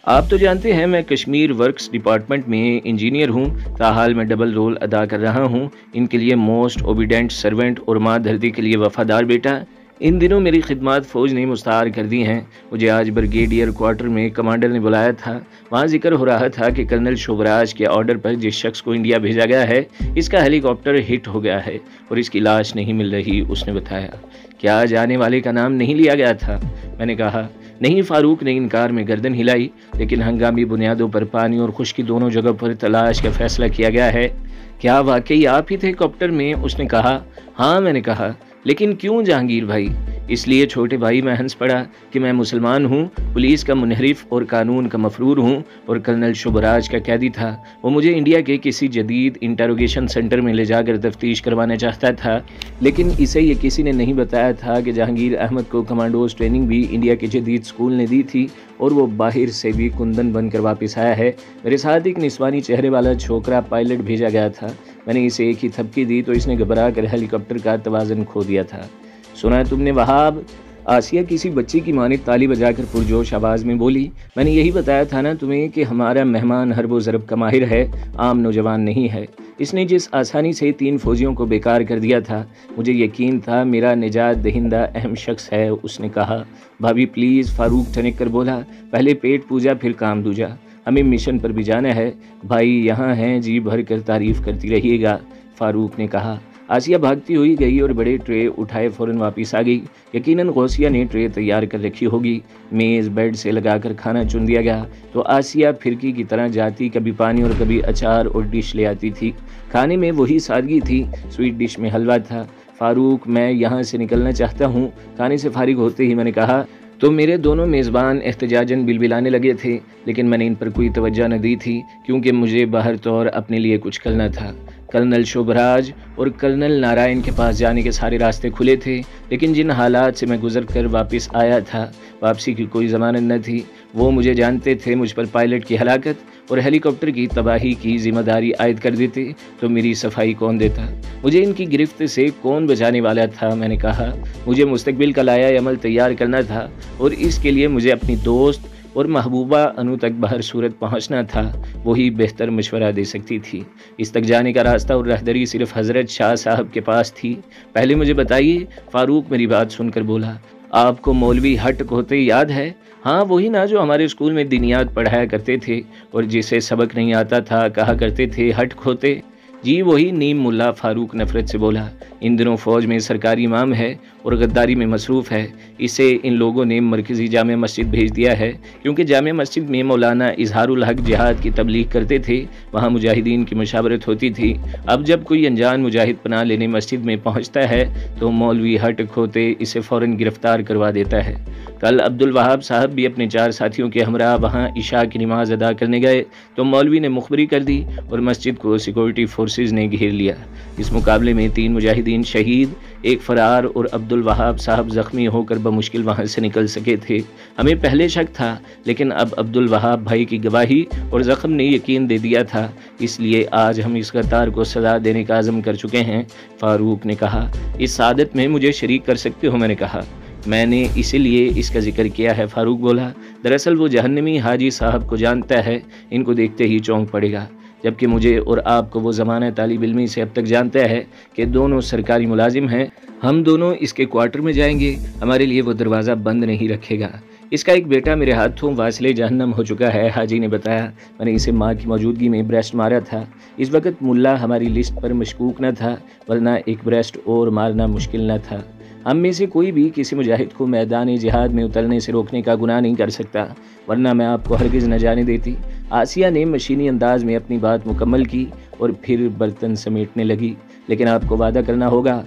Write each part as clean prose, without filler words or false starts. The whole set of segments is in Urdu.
آپ تو جانتے ہیں میں کشمیر ورکس ڈپارٹمنٹ میں انجینئر ہوں، تاحال میں ڈبل رول ادا کر رہا ہوں، ان کے لیے موسٹ اوبیڈینٹ سرونٹ اور ماں دھرتی کے لیے وفادار بیٹا۔ ان دنوں میری خدمات فوج نے مستعار کر دی ہیں۔ مجھے آج بریگیڈیئر کوارٹر میں کمانڈر نے بلایا تھا، وہاں ذکر ہو رہا تھا کہ کرنل شوبراج کے آرڈر پر جس شخص کو انڈیا بھیجا گیا ہے، اس کا ہیلی کاپٹر ہٹ ہو گیا ہے اور اس کی لاش نہیں مل رہی۔ اس نے بتایا، کیا جانے والے کا نام نہیں لیا گیا تھا؟ میں نے کہا نہیں۔ فاروق نے انکار میں گردن ہلائی، لیکن ہنگامی بنیادوں پر پانی اور خشکی دونوں جگہ پر تلاش کا فیصلہ کیا گیا ہے۔ کیا واقعی آپ ہی تھے کاپٹر میں؟ اس نے کہا ہاں۔ میں نے کہا لیکن کیوں جہانگیر بھائی؟ اس لیے چھوٹے بھائی، میں ہنس پڑا کہ میں مسلمان ہوں، پولیس کا منحرف اور قانون کا مفرور ہوں، اور کرنل شوبراج کا قیدی تھا۔ وہ مجھے انڈیا کے کسی جدید انٹروگیشن سینٹر میں لے جا کر تفتیش کروانا چاہتا تھا، لیکن اسے یہ کسی نے نہیں بتایا تھا کہ جہانگیر احمد کو کمانڈوز ٹریننگ بھی انڈیا کے جدید اسکول نے دی تھی، اور وہ باہر سے بھی کندن بن کر واپس آیا ہے۔ میرے ساتھ ایک نسوانی چہرے والا چھوکرا پائلٹ بھیجا گیا تھا۔ میں نے اسے ایک ہی تھپکی دی تو اس نے گھبرا کر ہیلی کاپٹر کا توازن کھو دیا تھا۔ سنا تم نے وہاب؟ آسیہ کسی بچی کی مانند تالی بجا کر پرجوش آواز میں بولی۔ میں نے یہی بتایا تھا نا تمہیں کہ ہمارا مہمان حرب و ضرب کا ماہر ہے، عام نوجوان نہیں ہے۔ اس نے جس آسانی سے 3 فوجیوں کو بیکار کر دیا تھا، مجھے یقین تھا میرا نجات دہندہ اہم شخص ہے۔ اس نے کہا بھابھی پلیز۔ فاروق ٹھنک کر بولا پہلے پیٹ پوجا پھر کام دوجا، ہمیں مشن پر بھی جانا ہے۔ بھائی یہاں ہیں، جی بھر کر تعریف کرتی رہیے گا، فاروق نے کہا۔ آسیہ بھاگتی ہوئی گئی اور بڑے ٹرے اٹھائے فوراً واپس آ گئی۔ یقیناً غوثیہ نے ٹرے تیار کر رکھی ہوگی۔ میز بیڈ سے لگا کر کھانا چن دیا گیا تو آسیہ پھرکی کی طرح جاتی، کبھی پانی اور کبھی اچار اور ڈش لے آتی تھی۔ کھانے میں وہی سادگی تھی، سویٹ ڈش میں حلوہ تھا۔ فاروق میں یہاں سے نکلنا چاہتا ہوں۔ کھانے سے فارغ ہوتے ہی میں نے کہا تو میرے دونوں میزبان احتجاجاً بلبلانے لگے تھے، لیکن میں نے ان پر کوئی توجہ نہ دی تھی کیونکہ مجھے باہر طور اپنے لیے کچھ کرنا تھا۔ کرنل شوبراج اور کرنل نارائن کے پاس جانے کے سارے راستے کھلے تھے، لیکن جن حالات سے میں گزر کر واپس آیا تھا، واپسی کی کوئی ضمانت نہ تھی۔ وہ مجھے جانتے تھے، مجھ پر پائلٹ کی ہلاکت اور ہیلی کاپٹر کی تباہی کی ذمہ داری عائد کر دیتے تو میری صفائی کون دیتا؟ مجھے ان کی گرفت سے کون بچانے والا تھا؟ میں نے کہا مجھے مستقبل کا لائحہ عمل تیار کرنا تھا، اور اس کے لیے مجھے اپنی دوست اور محبوبہ انو تک بہر صورت پہنچنا تھا۔ وہی بہتر مشورہ دے سکتی تھی۔ اس تک جانے کا راستہ اور رہدری صرف حضرت شاہ صاحب کے پاس تھی۔ پہلے مجھے بتائیے، فاروق میری بات سن کر بولا، آپ کو مولوی ہٹ کھوتے یاد ہے؟ ہاں وہی نا جو ہمارے اسکول میں دینیات پڑھایا کرتے تھے اور جسے سبق نہیں آتا تھا کہا کرتے تھے ہٹ کھوتے۔ جی وہی نیم ملا، فاروق نفرت سے بولا۔ ان دنوں فوج میں سرکاری امام ہے اور غداری میں مصروف ہے۔ اسے ان لوگوں نے مرکزی جامع مسجد بھیج دیا ہے، کیونکہ جامع مسجد میں مولانا اظہار الحق جہاد کی تبلیغ کرتے تھے، وہاں مجاہدین کی مشاورت ہوتی تھی۔ اب جب کوئی انجان مجاہد پناہ لینے مسجد میں پہنچتا ہے تو مولوی ہٹ کھوتے اسے فوراً گرفتار کروا دیتا ہے۔ کل عبد الوہاب صاحب بھی اپنے 4 ساتھیوں کے ہمراہ وہاں عشاء کی نماز ادا کرنے گئے تو مولوی نے مخبری کر دی اور مسجد کو سیکورٹی فورسز نے گھیر لیا۔ اس مقابلے میں 3 مجاہدین شہید، 1 فرار اور عبد الوہاب صاحب زخمی ہو کر بمشکل وہاں سے نکل سکے تھے۔ ہمیں پہلے شک تھا، لیکن اب عبد الوہاب بھائی کی گواہی اور زخم نے یقین دے دیا تھا، اس لیے آج ہم اس غدار کو سزا دینے کا عزم کر چکے ہیں۔ فاروق نے کہا اس سعادت میں مجھے شریک کر سکتے ہو؟ میں نے کہا میں نے اسی لیے اس کا ذکر کیا ہے، فاروق بولا۔ دراصل وہ جہنمی حاجی صاحب کو جانتا ہے، ان کو دیکھتے ہی چونک پڑے گا، جبکہ مجھے اور آپ کو وہ زمانہ طالب علمی سے اب تک جانتا ہے کہ دونوں سرکاری ملازم ہیں۔ ہم دونوں اس کے کوارٹر میں جائیں گے، ہمارے لیے وہ دروازہ بند نہیں رکھے گا۔ اس کا ایک بیٹا میرے ہاتھوں واصل جہنم ہو چکا ہے، حاجی نے بتایا۔ میں نے اسے ماں کی موجودگی میں بریسٹ مارا تھا۔ اس وقت ملا ہماری لسٹ پر مشکوک نہ تھا، ورنہ ایک بریسٹ اور مارنا مشکل نہ تھا۔ ہم میں سے کوئی بھی کسی مجاہد کو میدان جہاد میں اترنے سے روکنے کا گناہ نہیں کر سکتا، ورنہ میں آپ کو ہرگز نہ جانے دیتی۔ آسیہ نے مشینی انداز میں اپنی بات مکمل کی اور پھر برتن سمیٹنے لگی۔ لیکن آپ کو وعدہ کرنا ہوگا،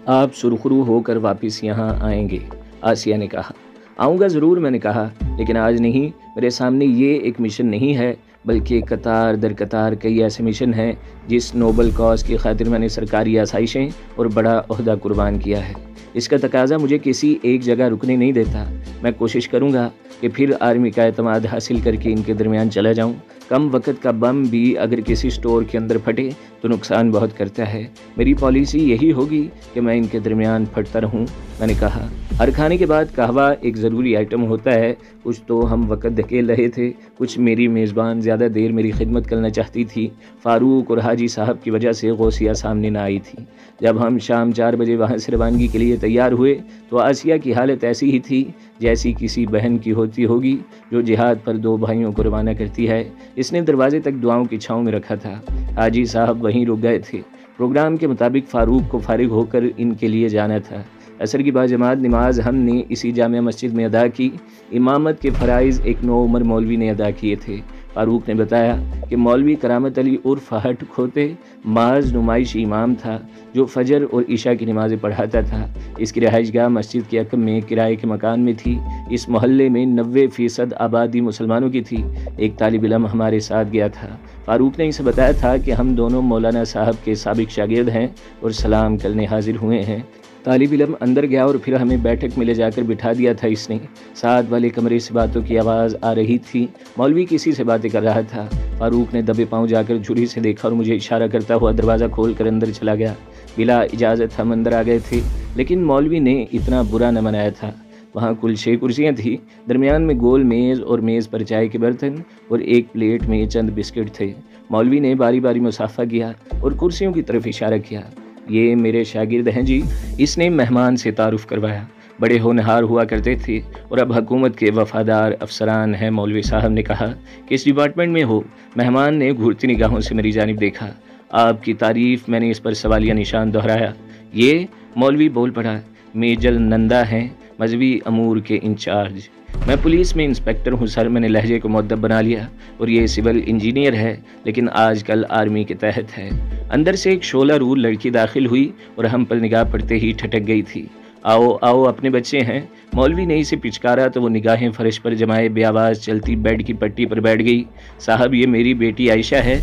آپ سرخرو ہو کر واپس یہاں آئیں گے، آسیہ نے کہا۔ آؤں گا ضرور، میں نے کہا، لیکن آج نہیں۔ میرے سامنے یہ ایک مشن نہیں ہے، بلکہ قطار در قطار کئی ایسے مشن ہیں جس نوبل کاز کی خاطر میں نے سرکاری آسائشیں اور بڑا عہدہ قربان کیا ہے۔ اس کا تقاضا مجھے کسی ایک جگہ رکنے نہیں دیتا۔ میں کوشش کروں گا کہ پھر آرمی کا اعتماد حاصل کر کے ان کے درمیان چلا جاؤں۔ کم وقت کا بم بھی اگر کسی سٹور کے اندر پھٹے تو نقصان بہت کرتا ہے۔ میری پالیسی یہی ہوگی کہ میں ان کے درمیان پھٹتا رہوں۔ میں نے کہا ہر کھانے کے بعد قہوہ ایک ضروری آئٹم ہوتا ہے۔ کچھ تو ہم وقت دھکیل رہے تھے، کچھ میری میزبان زیادہ دیر میری خدمت کرنا چاہتی تھی۔ فاروق اور حاجی صاحب کی وجہ سے غوثیہ سامنے نہ آئی تھی۔ جب ہم شام 4 بجے وہاں سے روانگی کے لیے تیار ہوئے تو آسیہ کی حالت ایسی ہی تھی جیسی کسی بہن کی ہوتی ہوگی جو جہاد پر 2 بھائیوں کو روانہ کرتی ہے۔ اس نے دروازے تک دعاؤں کی چھاؤں میں رکھا تھا۔ حاجی صاحب وہیں رک گئے تھے۔ پروگرام کے مطابق فاروق کو فارغ ہو کر ان کے لیے جانا تھا۔ عصر کی باجماعت نماز ہم نے اسی جامع مسجد میں ادا کی۔ امامت کے فرائض ایک نوعمر مولوی نے ادا کیے تھے۔ فاروق نے بتایا کہ مولوی کرامت علی عرف ہٹ کھوتے محض نمائشی امام تھا جو فجر اور عشاء کی نمازیں پڑھاتا تھا۔ اس کی رہائش گاہ مسجد کے عقب میں کرائے کے مکان میں تھی۔ اس محلے میں 90% آبادی مسلمانوں کی تھی۔ ایک طالب علم ہمارے ساتھ گیا تھا۔ فاروق نے اسے بتایا تھا کہ ہم دونوں مولانا صاحب کے سابق شاگرد ہیں اور سلام کرنے حاضر ہوئے ہیں۔ طالب علم اندر گیا اور پھر ہمیں بیٹھک میں لے جا کر بٹھا دیا تھا۔ اس نے ساتھ والے کمرے سے باتوں کی آواز آ رہی تھی۔ مولوی کسی سے باتیں کر رہا تھا۔ فاروق نے دبے پاؤں جا کر جھری سے دیکھا اور مجھے اشارہ کرتا ہوا دروازہ کھول کر اندر چلا گیا۔ بلا اجازت ہم اندر آ گئے تھے، لیکن مولوی نے اتنا برا نہ منایا تھا۔ وہاں کل 6 کرسیاں تھیں۔ درمیان میں گول میز اور میز پر چائے کے برتن اور ایک پلیٹ میں چند بسکٹ تھے۔ مولوی نے باری باری مصافحہ کیا اور کرسیوں کی طرف اشارہ کیا۔ یہ میرے شاگرد ہیں جی، اس نے مہمان سے تعارف کروایا۔ بڑے ہونہار ہوا کرتے تھے اور اب حکومت کے وفادار افسران ہیں۔ مولوی صاحب نے کہا، کس ڈپارٹمنٹ میں ہو؟ مہمان نے گھورتی نگاہوں سے میری جانب دیکھا۔ آپ کی تعریف، میں نے اس پر سوالیہ نشان دہرایا۔ یہ مولوی بول پڑا، میجر نندا ہیں، مذہبی امور کے انچارج۔ میں پولیس میں انسپکٹر ہوں سر، میں نے لہجے کو مؤدب بنا لیا۔ اور یہ سول انجینئر ہے، لیکن آج کل آرمی کے تحت ہے۔ اندر سے ایک شعلہ رو لڑکی داخل ہوئی اور ہم پر نگاہ پڑتے ہی ٹھٹک گئی تھی۔ آؤ آؤ، اپنے بچے ہیں۔ مولوی نے اسے پچکارا تو وہ نگاہیں فرش پر جمائے بے آواز چلتی بیڈ کی پٹی پر بیٹھ گئی۔ صاحب، یہ میری بیٹی عائشہ ہے۔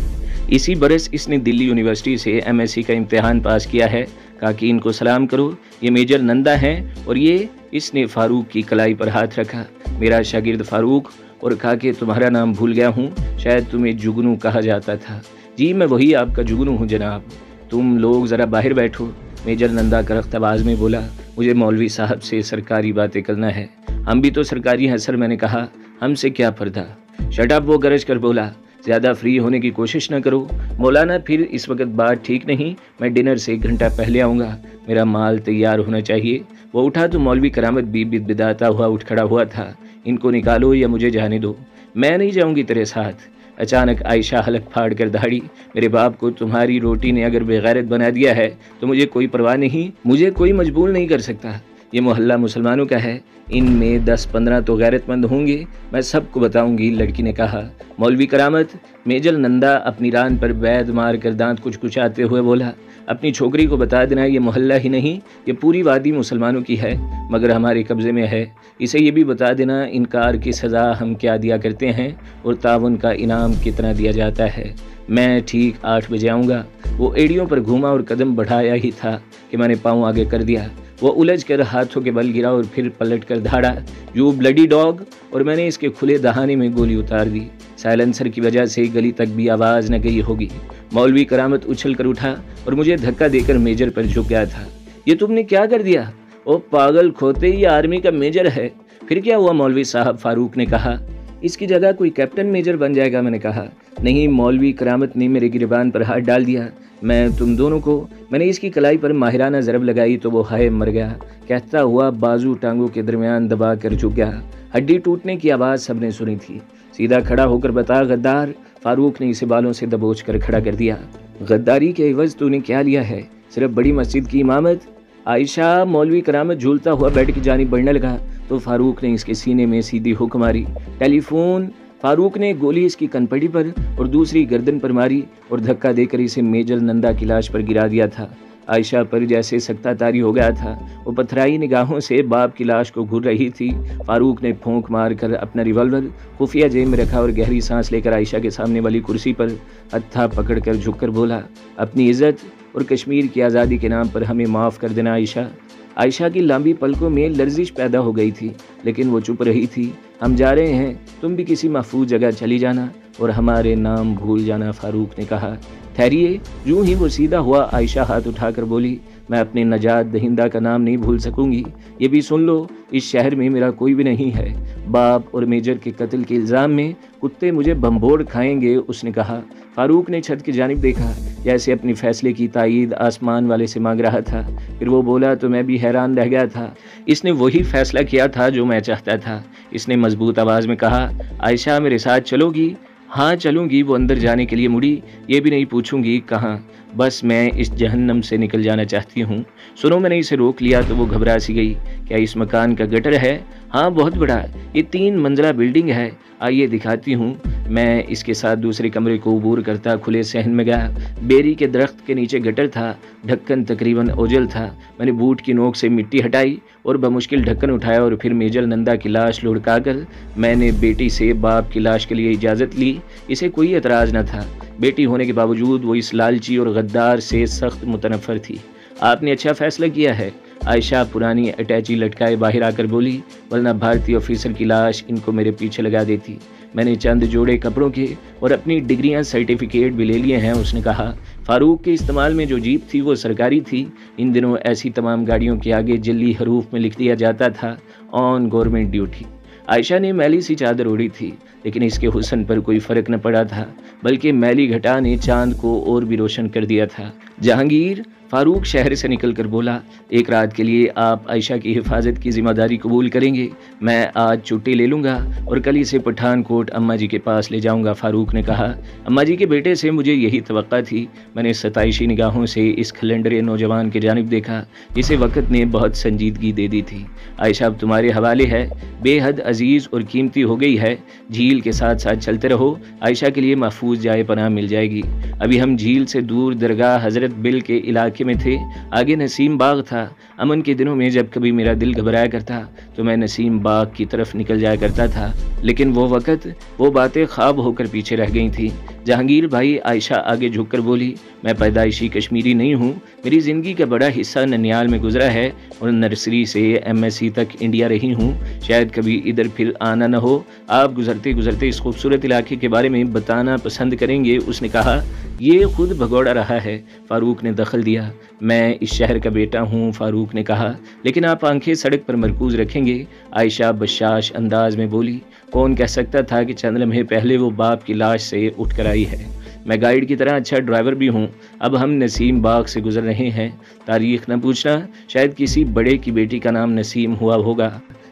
اسی برس اس نے دلی یونیورسٹی سے MSc کا امتحان پاس کیا ہے۔ کہا کہ ان کو سلام کرو، یہ میجر نندا ہیں۔ اور یہ، اس نے فاروق کی کلائی پر ہاتھ رکھا، میرا شاگرد فاروق، اور کہا کہ تمہارا نام بھول گیا ہوں، شاید تمہیں جگنو کہا جاتا تھا۔ جی میں وہی آپ کا جگنو ہوں جناب۔ تم لوگ ذرا باہر بیٹھو، میجر نندا کرخت آواز میں بولا۔ مجھے مولوی صاحب سے سرکاری باتیں کرنا ہے۔ ہم بھی تو سرکاری ہیں سر، میں نے کہا، ہم سے کیا پردہ۔ شٹ اپ، وہ گرج کر بولا، زیادہ فری ہونے کی کوشش نہ کرو مولانا، پھر اس وقت بات ٹھیک نہیں، میں ڈنر سے 1 گھنٹہ پہلے آؤں گا، میرا مال تیار ہونا چاہیے۔ وہ اٹھا تو مولوی کرامت بھی بدبداتا ہوا اٹھ کھڑا ہوا تھا۔ ان کو نکالو یا مجھے جانے دو، میں نہیں جاؤں گی تیرے ساتھ۔ اچانک عائشہ حلق پھاڑ کر دہاڑی، میرے باپ کو تمہاری روٹی نے اگر بے غیرت بنا دیا ہے تو مجھے کوئی پرواہ نہیں، مجھے کوئی مجبور نہیں کر سکتا۔ یہ محلہ مسلمانوں کا ہے، ان میں 10-15 تو غیرت مند ہوں گے، میں سب کو بتاؤں گی، لڑکی نے کہا۔ مولوی کرامت، میجر نندا اپنی ران پر بید مار کر دانت کچکچاتے ہوئے بولا، اپنی چھوکری کو بتا دینا یہ محلہ ہی نہیں، یہ پوری وادی مسلمانوں کی ہے، مگر ہمارے قبضے میں ہے۔ اسے یہ بھی بتا دینا انکار کی سزا ہم کیا دیا کرتے ہیں اور تعاون کا انعام کتنا دیا جاتا ہے۔ میں ٹھیک 8 بجے آؤں گا۔ وہ ایڑیوں پر گھوما اور قدم بڑھایا ہی تھا کہ میں نے پاؤں آگے کر دیا۔ وہ الجھ کر ہاتھوں کے بل گرا اور پھر پلٹ کر دھاڑا، یو بلڈی ڈاگ، اور میں نے اس کے کھلے دہانے میں گولی اتار دی۔ سائلنسر کی وجہ سے گلی تک بھی آواز نہ گئی ہوگی۔ مولوی کرامت اچھل کر اٹھا اور مجھے دھکا دے کر میجر پر جھک گیا تھا۔ یہ تم نے کیا کر دیا؟ او پاگل کھوتے، یہ آرمی کا میجر ہے۔ پھر کیا ہوا مولوی صاحب؟ فاروق نے کہا۔ اس کی جگہ کوئی کیپٹن میجر بن جائے گا، میں نے کہا۔ نہیں، مولوی کرامت نے میرے گریبان پر ہاتھ ڈال دیا۔ میں تم دونوں کو، میں نے اس کی کلائی پر ماہرانہ ضرب لگائی تو وہ ہائے مر گیا، کہتا ہوا بازو ٹانگوں کے درمیان دبا کر جھک گیا۔ ہڈی ٹوٹنے کی آواز سب نے سنی تھی۔ سیدھا کھڑا ہو کر بتا غدار، فاروق نے اسے بالوں سے دبوچ کر کھڑا کر دیا۔ غداری کے عوض تو نے کیا لیا ہے؟ صرف بڑی مسجد کی امامت؟ عائشہ، مولوی کرامت جھولتا ہوا بیڈ کی جانب بڑھنے لگا تو فاروق نے اس کے سینے میں سیدھی ہک ماری۔ ٹیلی فون! فاروق نے گولی اس کی کنپڑی پر اور دوسری گردن پر ماری اور دھکا دے کر اسے میجر نندا کی لاش پر گرا دیا تھا۔ عائشہ پر جیسے سکتہ طاری ہو گیا تھا، وہ پتھرائی نگاہوں سے باپ کی لاش کو گھور رہی تھی۔ فاروق نے پھونک مار کر اپنا ریوالور خفیہ جیب میں رکھا اور گہری سانس لے کر عائشہ کے سامنے والی کرسی پر ہتھا پکڑ کر جھک کر بولا، اپنی عزت اور کشمیر کی آزادی کے نام پر ہمیں معاف کر دینا عائشہ۔ عائشہ کی لمبی پلکوں میں لرزش پیدا ہو گئی تھی، لیکن وہ چپ رہی تھی۔ ہم جا رہے ہیں، تم بھی کسی محفوظ جگہ چلی جانا اور ہمارے نام بھول جانا، فاروق نے کہا۔ ٹھہریے، یوں ہی وہ سیدھا ہوا۔ عائشہ ہاتھ اٹھا کر بولی، میں اپنے نجات دہندہ کا نام نہیں بھول سکوں گی۔ یہ بھی سن لو، اس شہر میں میرا کوئی بھی نہیں ہے۔ باپ اور میجر کے قتل کے الزام میں کتے مجھے بمبوڑ کھائیں گے، اس نے کہا۔ فاروق نے چھت کی جانب دیکھا، جیسے اپنی فیصلے کی تائید آسمان والے سے مانگ رہا تھا۔ پھر وہ بولا تو میں بھی حیران رہ گیا تھا۔ اس نے وہی فیصلہ کیا تھا جو میں چاہتا تھا۔ اس نے مضبوط آواز میں کہا، عائشہ میرے ساتھ چلو گی؟ ہاں چلوں گی۔ وہ اندر جانے کے لیے مڑی۔ یہ بھی نہیں پوچھوں گی کہاں، بس میں اس جہنم سے نکل جانا چاہتی ہوں۔ سنو، میں نے اسے روک لیا تو وہ گھبرا سی گئی۔ کیا اس مکان کا گٹر ہے؟ ہاں بہت بڑا، یہ 3 منزلہ بلڈنگ ہے، آئیے دکھاتی ہوں۔ میں اس کے ساتھ دوسرے کمرے کو عبور کرتا کھلے صحن میں گیا۔ بیری کے درخت کے نیچے گٹر تھا، ڈھکن تقریباً اوجل تھا۔ میں نے بوٹ کی نوک سے مٹی ہٹائی اور بمشکل ڈھکن اٹھایا، اور پھر میجر نندا کی لاش لڑکا کر میں نے بیٹی سے باپ کی لاش کے لیے اجازت لی۔ اسے کوئی اعتراض نہ تھا۔ بیٹی ہونے کے باوجود وہ اس لالچی اور غدار سے سخت متنفر تھی۔ آپ نے اچھا فیصلہ کیا ہے، عائشہ پرانی اٹیچی لٹکائے باہر آ کر بولی، ورنہ بھارتی آفیسر کی لاش ان کو میرے پیچھے لگا دیتی۔ میں نے چند جوڑے کپڑوں کے اور اپنی ڈگریاں سرٹیفکیٹ بھی لے لیے ہیں، اس نے کہا۔ فاروق کے استعمال میں جو جیپ تھی وہ سرکاری تھی۔ ان دنوں ایسی تمام گاڑیوں کے آگے جلی حروف میں لکھ دیا جاتا تھا، آن گورنمنٹ ڈیوٹی۔ عائشہ نے میلی سی چادر اوڑھی تھی، لیکن اس کے حسن پر کوئی فرق نہ پڑا تھا، بلکہ میلی گھٹا نے چاند کو اور بھی روشن کر دیا تھا۔ جہانگیر، فاروق شہر سے نکل کر بولا، ایک رات کے لیے آپ عائشہ کی حفاظت کی ذمہ داری قبول کریں گے؟ میں آج چھٹی لے لوں گا اور کل اسے پٹھان کوٹ اماں جی کے پاس لے جاؤں گا، فاروق نے کہا۔ اماں جی کے بیٹے سے مجھے یہی توقع تھی۔ میں نے ستائشی نگاہوں سے اس کھلنڈرے نوجوان کی جانب دیکھا، جسے وقت نے بہت سنجیدگی دے دی تھی۔ عائشہ اب تمہارے حوالے ہے، بے حد عزیز اور قیمتی ہو گئی ہے۔ جھیل کے ساتھ ساتھ چلتے رہو، عائشہ کے لیے محفوظ جائے پناہ مل جائے گی۔ ابھی ہم جھیل سے دور درگاہ حضرت بل کے علاقے میں تھے، آگے نسیم باغ تھا۔ امن کے دنوں میں جب کبھی میرا دل گھبرایا کرتا تو میں نسیم باغ کی طرف نکل جایا کرتا تھا، لیکن وہ وقت، وہ باتیں خواب ہو کر پیچھے رہ گئی تھیں۔ جہانگیر بھائی، عائشہ آگے جھک کر بولی، میں پیدائشی کشمیری نہیں ہوں، میری زندگی کا بڑا حصہ ننیال میں گزرا ہے اور نرسری سے MSc تک انڈیا رہی ہوں، شاید کبھی ادھر پھر آنا نہ ہو۔ آپ گزرتے گزرتے اس خوبصورت علاقے کے بارے میں بتانا پسند کریں گے، اس نے کہا۔ یہ خود بھگوڑا رہا ہے، فاروق نے دخل دیا۔ میں اس شہر کا بیٹا ہوں، فاروق نے کہا، لیکن آپ آنکھیں سڑک پر مرکوز رکھیں گے، عائشہ بشاش انداز میں بولی۔ کون کہہ سکتا تھا کہ چند لمحے پہلے وہ باپ کی لاش سے اٹھ کر آئی ہے۔ میں گائیڈ کی طرح اچھا ڈرائیور بھی ہوں۔ اب ہم نسیم باغ سے گزر رہے ہیں، تاریخ نہ پوچھنا، شاید کسی بڑے کی بیٹی کا نام نسیم ہوا ہوگا،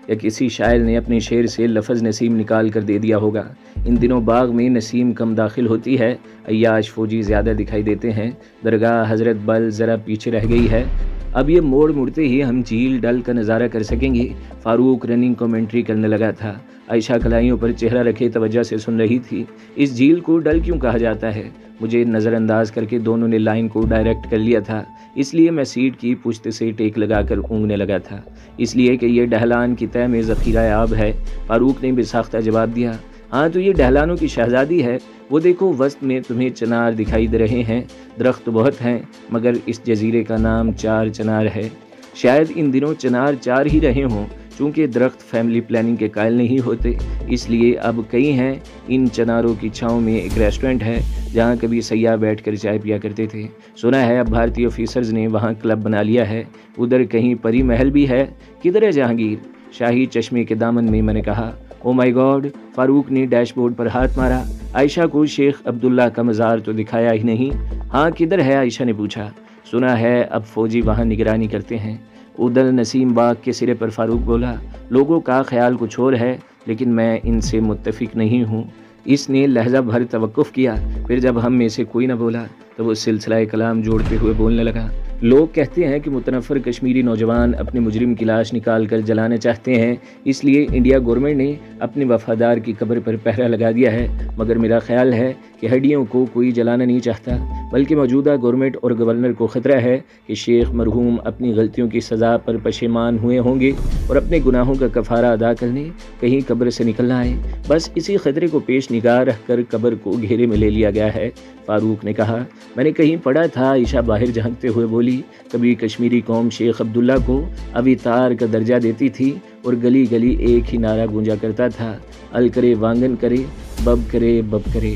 یا کسی شاعر نے اپنے شعر سے لفظ نسیم نکال کر دے دیا ہوگا۔ ان دنوں باغ میں نسیم کم داخل ہوتی ہے، عیاش فوجی زیادہ دکھائی دیتے ہیں۔ درگاہ حضرت بل ذرا پیچھے رہ گئی ہے۔ اب یہ موڑ مڑتے ہی ہم جھیل ڈل کا نظارہ کر سکیں گے۔ فاروق رننگ کمنٹری کرنے لگا تھا۔ عائشہ کلائیوں پر چہرہ رکھے توجہ سے سن رہی تھی۔ اس جھیل کو ڈل کیوں کہا جاتا ہے؟ مجھے نظر انداز کر کے دونوں نے لائن کو ڈائریکٹ کر لیا تھا، اس لیے میں سیٹ کی پشت سے ٹیک لگا کر اونگنے لگا تھا۔ اس لیے کہ یہ ڈہلان کی تہ میں ذخیرہ آب ہے، فاروق نے بے ساختہ جواب دیا۔ ہاں تو یہ ڈہلانوں کی شہزادی ہے۔ وہ دیکھو وسط میں تمہیں چنار دکھائی دے رہے ہیں، درخت بہت ہیں، مگر اس جزیرے کا نام 4 چنار ہے۔ شاید ان دنوں چنار 4 ہی رہے ہوں، چونکہ درخت فیملی پلاننگ کے قائل نہیں ہوتے، اس لیے اب کئی ہیں۔ ان چناروں کی چھاؤں میں ایک ریسٹورنٹ ہے جہاں کبھی سیاح بیٹھ کر چائے پیا کرتے تھے۔ سنا ہے اب بھارتی آفیسرز نے وہاں کلب بنا لیا ہے۔ ادھر کہیں پری محل بھی ہے۔ کدھر ہے جہانگیر؟ شاہی چشمے کے دامن میں، میں نے کہا۔ او مائی گاڈ، فاروق نے ڈیش بورڈ پر ہاتھ مارا۔ عائشہ کو شیخ عبداللہ کا مزار تو دکھایا ہی نہیں۔ ہاں کدھر ہے؟ عائشہ نے پوچھا۔ سنا ہے اب فوجی وہاں نگرانی کرتے ہیں۔ ادھر نسیم باغ کے سرے پر، فاروق بولا۔ لوگوں کا خیال کچھ اور ہے، لیکن میں ان سے متفق نہیں ہوں۔ اس نے لہجہ بھر توقف کیا، پھر جب ہم میں سے کوئی نہ بولا تو وہ سلسلہ کلام جوڑتے ہوئے بولنے لگا۔ لوگ کہتے ہیں کہ متنفر کشمیری نوجوان اپنے مجرم کی لاش نکال کر جلانا چاہتے ہیں، اس لیے انڈیا گورنمنٹ نے اپنے وفادار کی قبر پر پہرا لگا دیا ہے، مگر میرا خیال ہے کہ ہڈیوں کو کوئی جلانا نہیں چاہتا، بلکہ موجودہ گورنمنٹ اور گورنر کو خطرہ ہے کہ شیخ مرحوم اپنی غلطیوں کی سزا پر پشیمان ہوئے ہوں گے اور اپنے گناہوں کا کفارہ ادا کرنے کہیں قبر سے نکل نہ آئے۔ بس اسی خطرے کو پیش نگاہ رکھ کر قبر کو گھیرے میں لے لیا گیا ہے، فاروق نے کہا۔ میں نے کہیں پڑھا تھا، عائشہ باہر جھانکتے ہوئے بولی، کبھی کشمیری قوم شیخ عبداللہ کو اویتار کا درجہ دیتی تھی اور گلی گلی ایک ہی نعرہ گونجا کرتا تھا، ال کرے وانگن کرے، بب کرے بب کرے۔